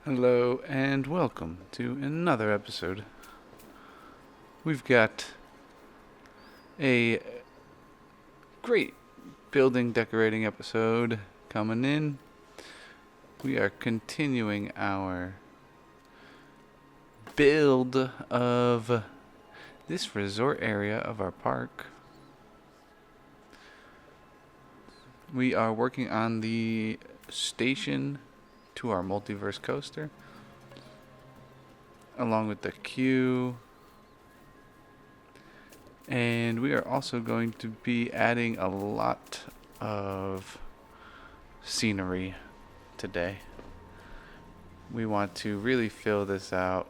Hello and welcome to another episode. We've got a great building decorating episode coming in. We are continuing our build of this resort area of our park. We are working on the station to our Multiverse coaster, along with the queue. And we are also going to be adding a lot of scenery today. We want to really fill this out.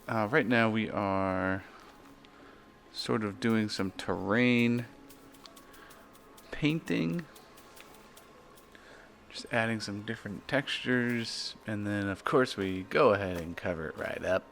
Right now we are sort of doing some terrain painting. Just adding some different textures, and then of course we go ahead and cover it right up.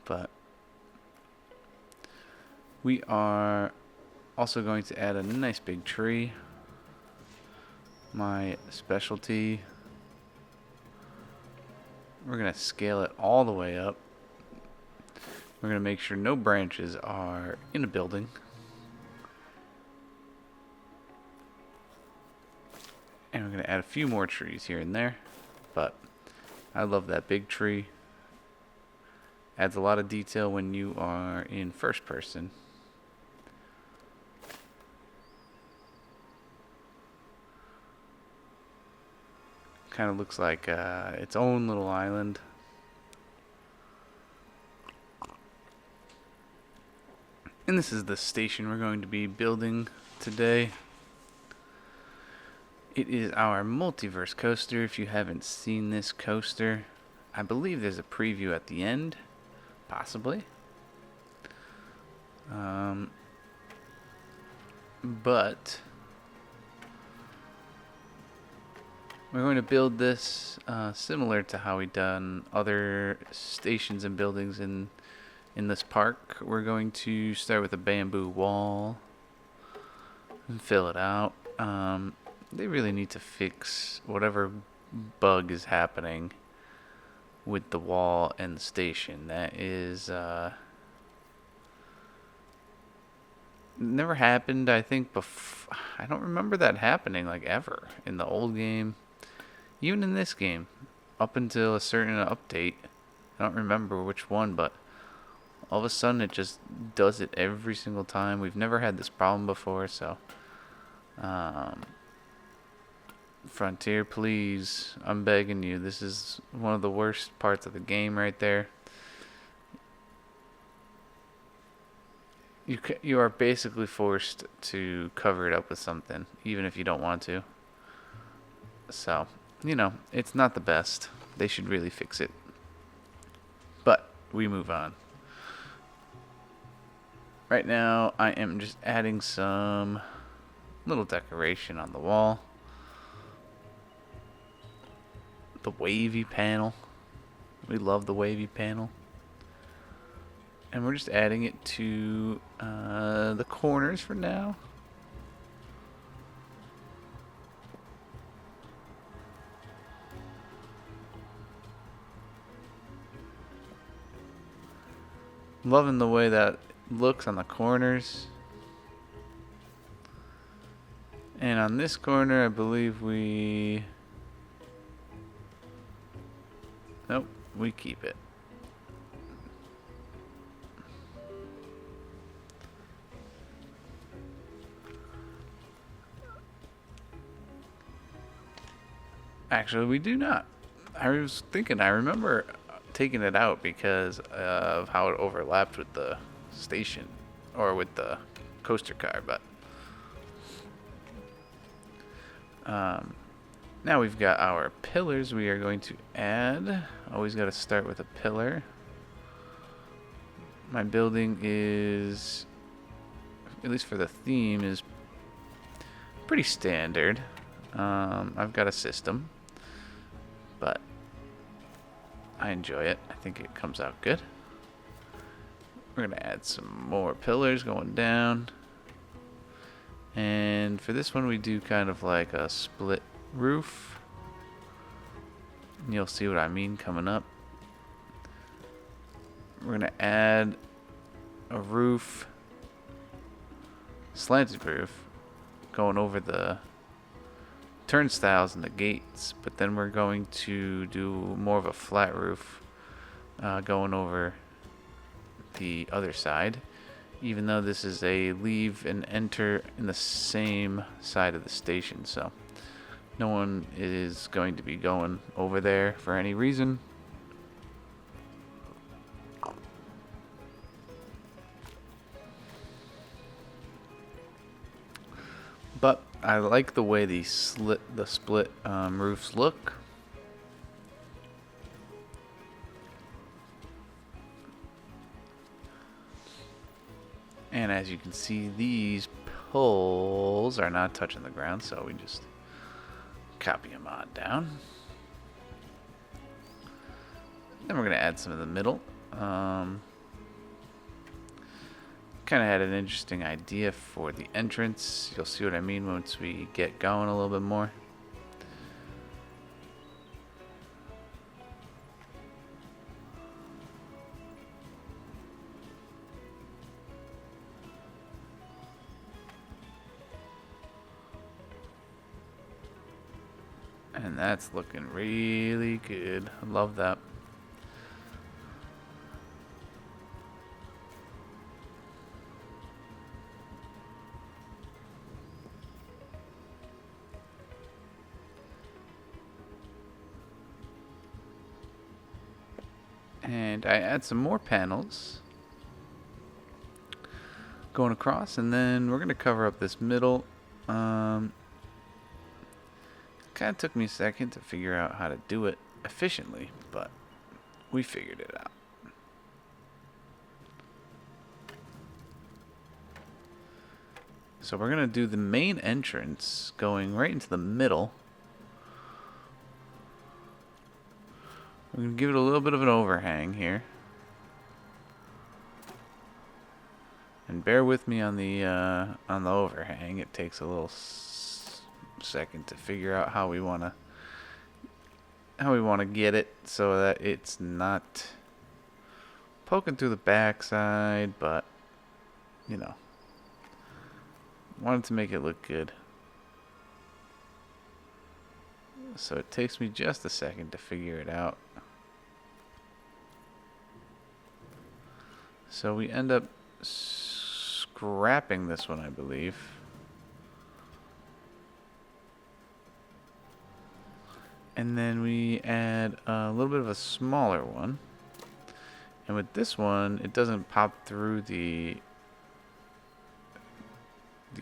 But we are also going to add a nice big tree. My specialty. We're going to scale it all the way up. We're going to make sure no branches are in a building. And we're going to add a few more trees here and there. But I love that big tree. Adds a lot of detail when you are in first person. Kind of looks like its own little island. And this is the station we're going to be building today. It is our Multiverse coaster. If you haven't seen this coaster, I believe there's a preview at the end, possibly. But we're going to build this similar to how we've done other stations and buildings in this park. We're going to start with a bamboo wall and fill it out. They really need to fix whatever bug is happening with the wall and the station. That is never happened, I think. I don't remember that happening like ever in the old game, even in this game, up until a certain update. I don't remember which one, but all of a sudden it just does it every single time. We've never had this problem before, so Frontier, please, I'm begging you. This is one of the worst parts of the game right there. You are basically forced to cover it up with something, even if you don't want to. So, it's not the best. They should really fix it. But we move on. Right now, I am just adding some little decoration on the wall. The wavy panel. We love the wavy panel. And we're just adding it to the corners for now. Loving the way that looks on the corners. And on this corner, I believe nope, we keep it. Actually, we do not. I was thinking, I remember taking it out because of how it overlapped with the station, or with the coaster car, but now we've got our pillars we are going to add. Always got to start with a pillar. My building is, at least for the theme, is pretty standard. I've got a system, but I enjoy it. I think it comes out good. We're going to add some more pillars going down. And for this one we do kind of like a split roof. You'll see what I mean coming up. We're gonna add a roof, slanted roof, going over the turnstiles and the gates, but then we're going to do more of a flat roof going over the other side, even though this is a leave and enter in the same side of the station, so no one is going to be going over there for any reason. But I like the way the split roofs look. And as you can see, these poles are not touching the ground, so we just copy them on down. Then we're going to add some in the middle. Kind of had an interesting idea for the entrance. You'll see what I mean once we get going a little bit more. And that's looking really good. I love that. And I add some more panels going across, and then we're going to cover up this middle. Kind of took me a second to figure out how to do it efficiently, but we figured it out. So we're going to do the main entrance going right into the middle. We're going to give it a little bit of an overhang here. And bear with me on the overhang. It takes a little second to figure out how we want to get it so that it's not poking through the backside, but you know, wanted to make it look good. So it takes me just a second to figure it out. So we end up scrapping this one, I believe. And then we add a little bit of a smaller one. And with this one, it doesn't pop through the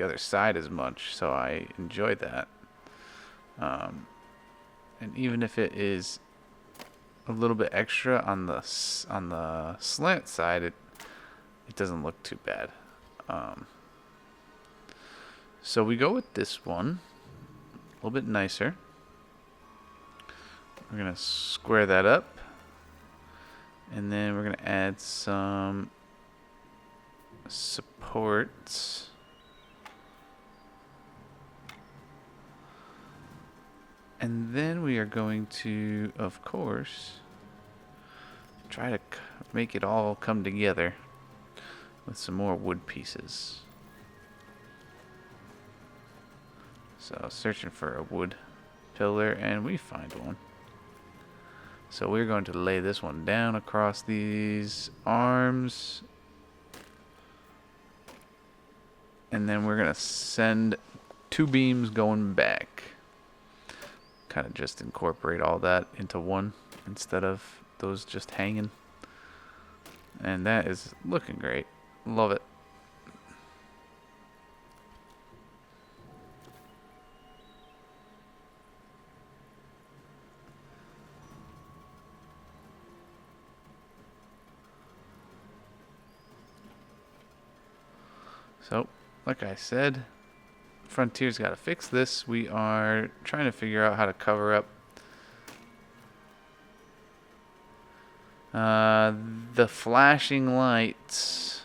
other side as much, so I enjoyed that. And even if it is a little bit extra on the slant side, it doesn't look too bad. So we go with this one, a little bit nicer. We're gonna square that up, and then we're gonna add some supports. And then we are going to, of course, try to make it all come together with some more wood pieces. So searching for a wood pillar, and we find one. So we're going to lay this one down across these arms. And then we're going to send 2 beams going back. Kind of just incorporate all that into one instead of those just hanging. And that is looking great. Love it. So, like I said, Frontier's got to fix this. We are trying to figure out how to cover up the flashing lights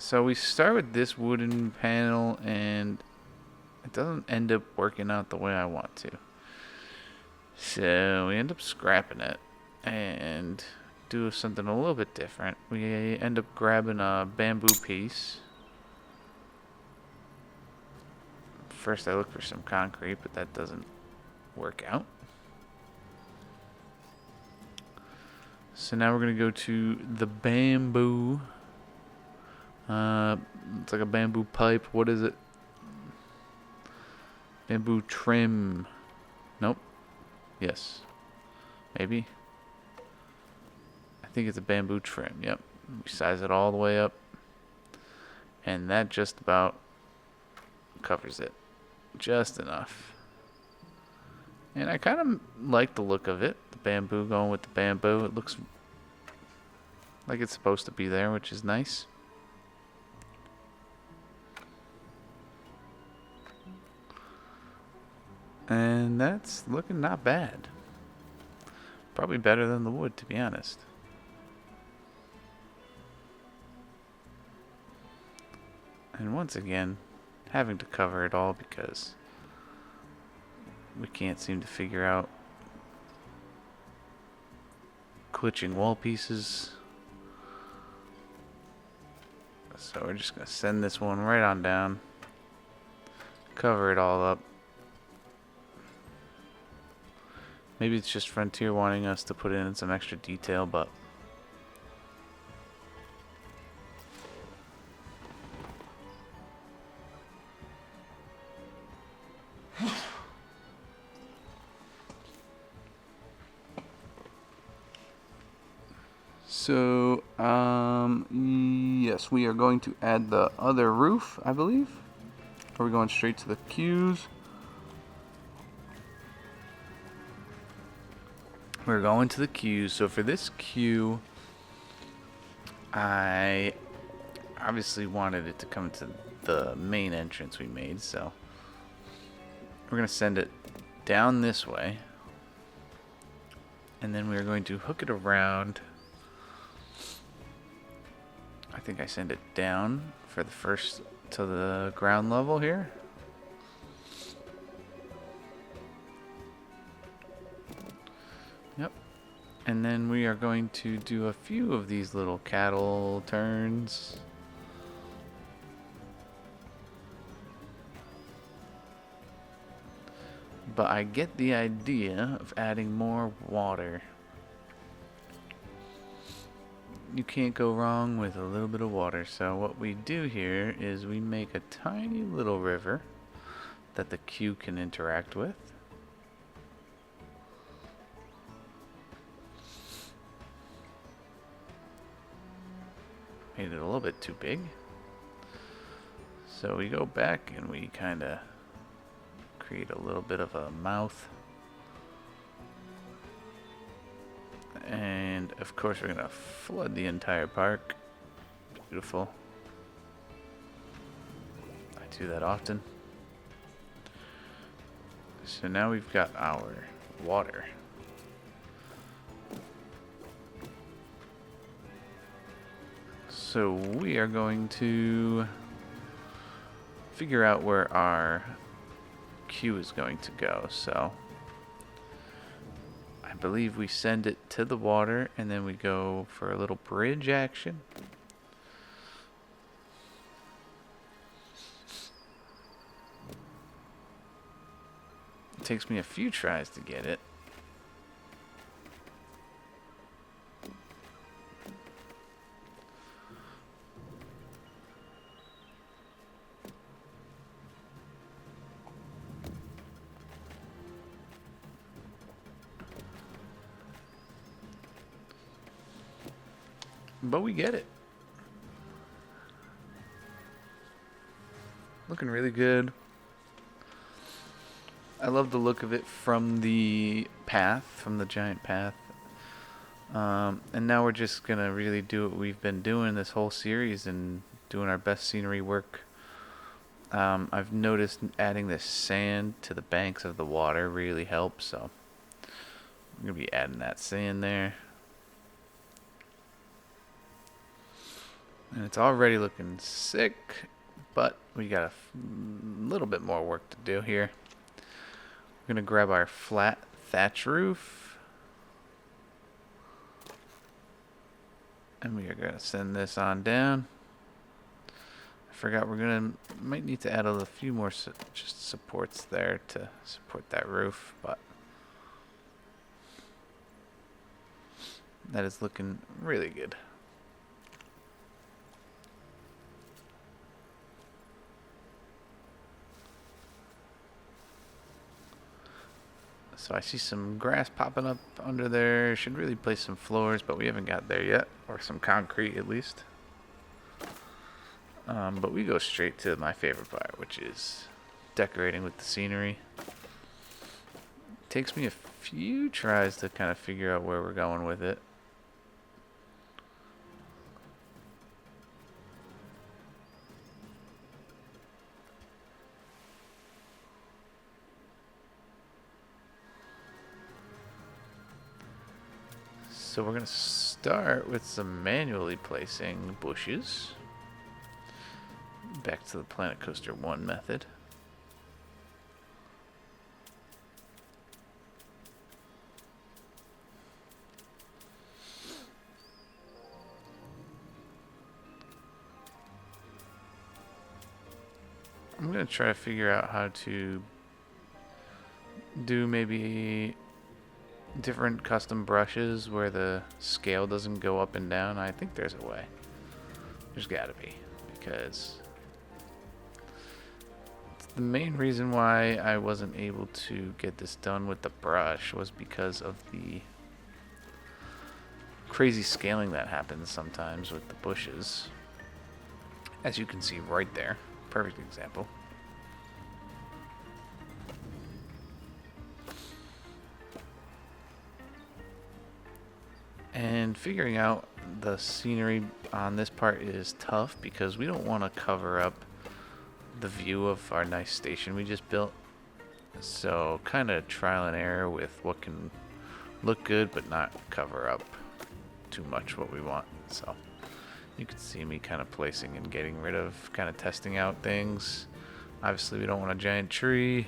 So we start with this wooden panel, and it doesn't end up working out the way I want to. So we end up scrapping it and do something a little bit different. We end up grabbing a bamboo piece. First I look for some concrete, but that doesn't work out. So now we're going to go to the bamboo. It's like a bamboo pipe. What is it? Bamboo trim. Nope. Yes. Maybe. I think it's a bamboo trim. Yep. We size it all the way up. And that just about covers it. Just enough. And I kind of like the look of it. The bamboo going with the bamboo. It looks like it's supposed to be there, which is nice. And that's looking not bad. Probably better than the wood, to be honest. And once again, having to cover it all because we can't seem to figure out glitching wall pieces. So we're just going to send this one right on down. Cover it all up. Maybe it's just Frontier wanting us to put in some extra detail, but so, yes, we are going to add the other roof, I believe. Are we going straight to the queues? We're going to the queues. So for this queue, I obviously wanted it to come to the main entrance we made, so we're going to send it down this way. And then we're going to hook it around. I think I send it down for the first to the ground level here. Yep. And then we are going to do a few of these little cattle turns. But I get the idea of adding more water. You can't go wrong with a little bit of water. So what we do here is we make a tiny little river that the queue can interact with. Made it a little bit too big. So we go back and we kind of create a little bit of a mouth. And of course we're going to flood the entire park. Beautiful. I do that often. So now we've got our water. So we are going to figure out where our queue is going to go. So I believe we send it to the water and then we go for a little bridge action. It takes me a few tries to get it. But we get it. Looking really good. I love the look of it from the path, from the giant path. And now we're just going to really do what we've been doing this whole series and doing our best scenery work. I've noticed adding this sand to the banks of the water really helps, so I'm going to be adding that sand there. And it's already looking sick, but we got a little bit more work to do here. We're going to grab our flat thatch roof. And we are going to send this on down. I forgot might need to add a few more just supports there to support that roof, but that is looking really good. So I see some grass popping up under there. Should really place some floors, but we haven't got there yet, or some concrete at least. But we go straight to my favorite part, which is decorating with the scenery. It takes me a few tries to kind of figure out where we're going with it. So we're going to start with some manually placing bushes. Back to the Planet Coaster 1 method. I'm going to try to figure out how to do maybe different custom brushes where the scale doesn't go up and down. I think there's a way. There's got to be, because the main reason why I wasn't able to get this done with the brush was because of the crazy scaling that happens sometimes with the bushes. As you can see right there. Perfect example. And figuring out the scenery on this part is tough because we don't want to cover up the view of our nice station we just built. So kind of trial and error with what can look good but not cover up too much what we want. So you can see me kind of placing and getting rid of, kind of testing out things. Obviously we don't want a giant tree,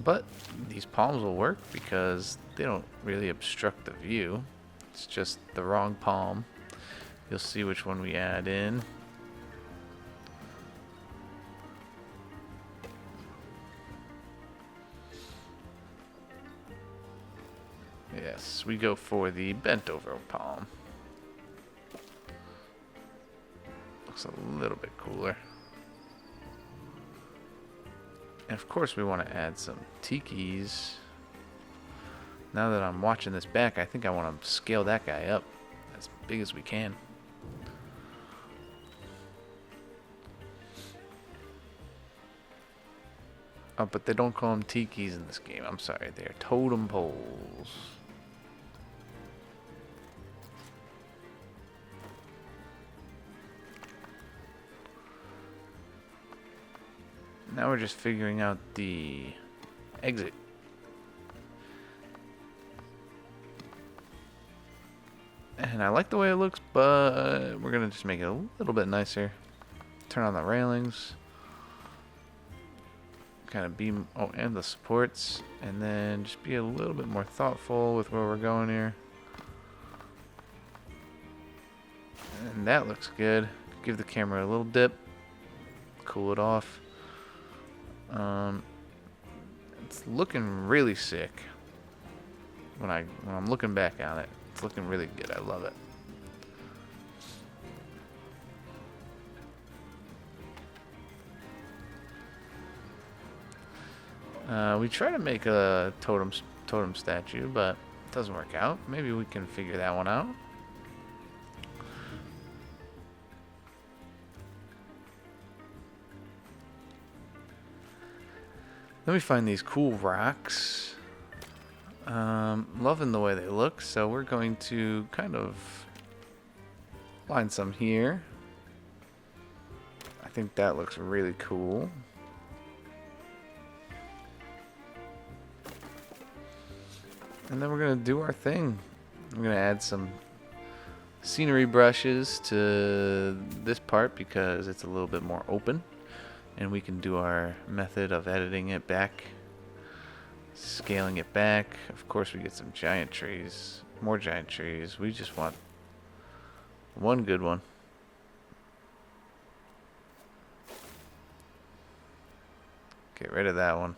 but these palms will work because they don't really obstruct the view. It's just the wrong palm. You'll see which one we add in. Yes, we go for the bent over palm. Looks a little bit cooler. And of course we want to add some tikis. Now that I'm watching this back, I think I want to scale that guy up as big as we can. Oh, but they don't call them tikis in this game. I'm sorry, they're totem poles. Now we're just figuring out the exit. And I like the way it looks, but we're going to just make it a little bit nicer. Turn on the railings. Kind of beam, and the supports. And then just be a little bit more thoughtful with where we're going here. And that looks good. Give the camera a little dip. Cool it off. It's looking really sick. When I'm looking back on it, it's looking really good. I love it. We try to make a totem statue, but it doesn't work out. Maybe we can figure that one out. Then we find these cool rocks. Loving the way they look, so we're going to kind of line some here. I think that looks really cool. And then we're going to do our thing. I'm going to add some scenery brushes to this part because it's a little bit more open, and we can do our method of editing it back, scaling it back. Of course, we get some giant trees, more giant trees. We just want one good one. Get rid of that one.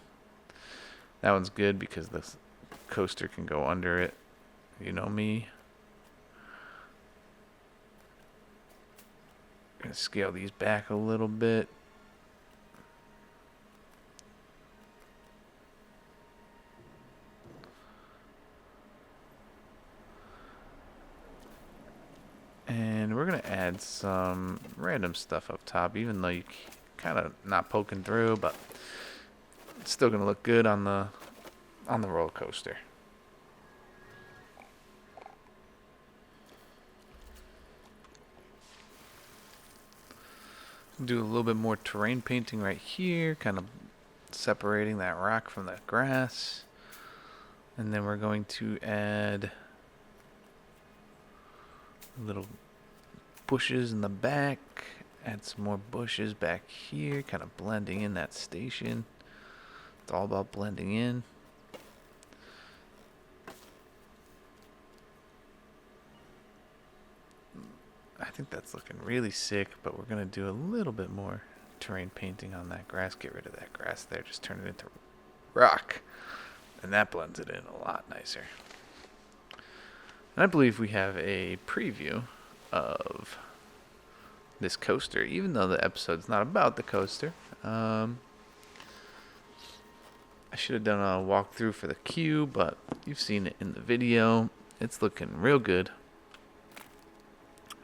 That one's good because the coaster can go under it. You know me. Gonna scale these back a little bit. And we're gonna add some random stuff up top, even though you kind of not poking through, but it's still gonna look good on the roller coaster. Do a little bit more terrain painting right here, kind of separating that rock from the grass. And then we're going to add little bushes in the back. Add some more bushes back here, kind of blending in that station. It's all about blending in. I think that's looking really sick, but we're going to do a little bit more terrain painting on that grass. Get rid of that grass there, just turn it into rock. And that blends it in a lot nicer. And I believe we have a preview of this coaster, even though the episode's not about the coaster. I should have done a walkthrough for the queue, but you've seen it in the video. It's looking real good.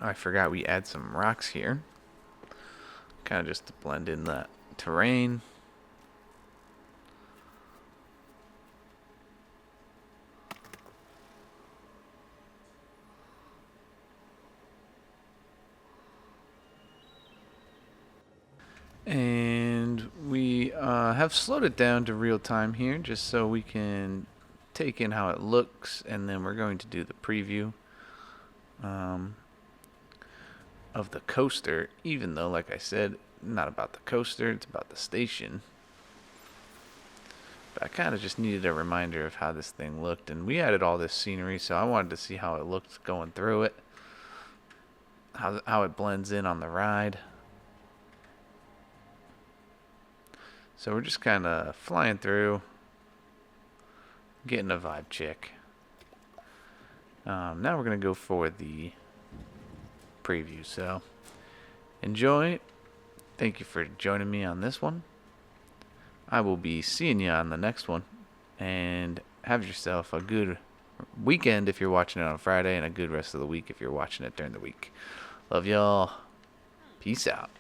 I forgot we add some rocks here, kind of just to blend in that terrain. And we have slowed it down to real time here just so we can take in how it looks, and then we're going to do the preview of the coaster, even though, like I said, not about the coaster, it's about the station. But I kind of just needed a reminder of how this thing looked, and we added all this scenery, so I wanted to see how it looked going through it, how it blends in on the ride. So we're just kind of flying through, getting a vibe check. Now we're going to go for the preview. So enjoy. Thank you for joining me on this one. I will be seeing you on the next one. And have yourself a good weekend if you're watching it on Friday, and a good rest of the week if you're watching it during the week. Love y'all. Peace out.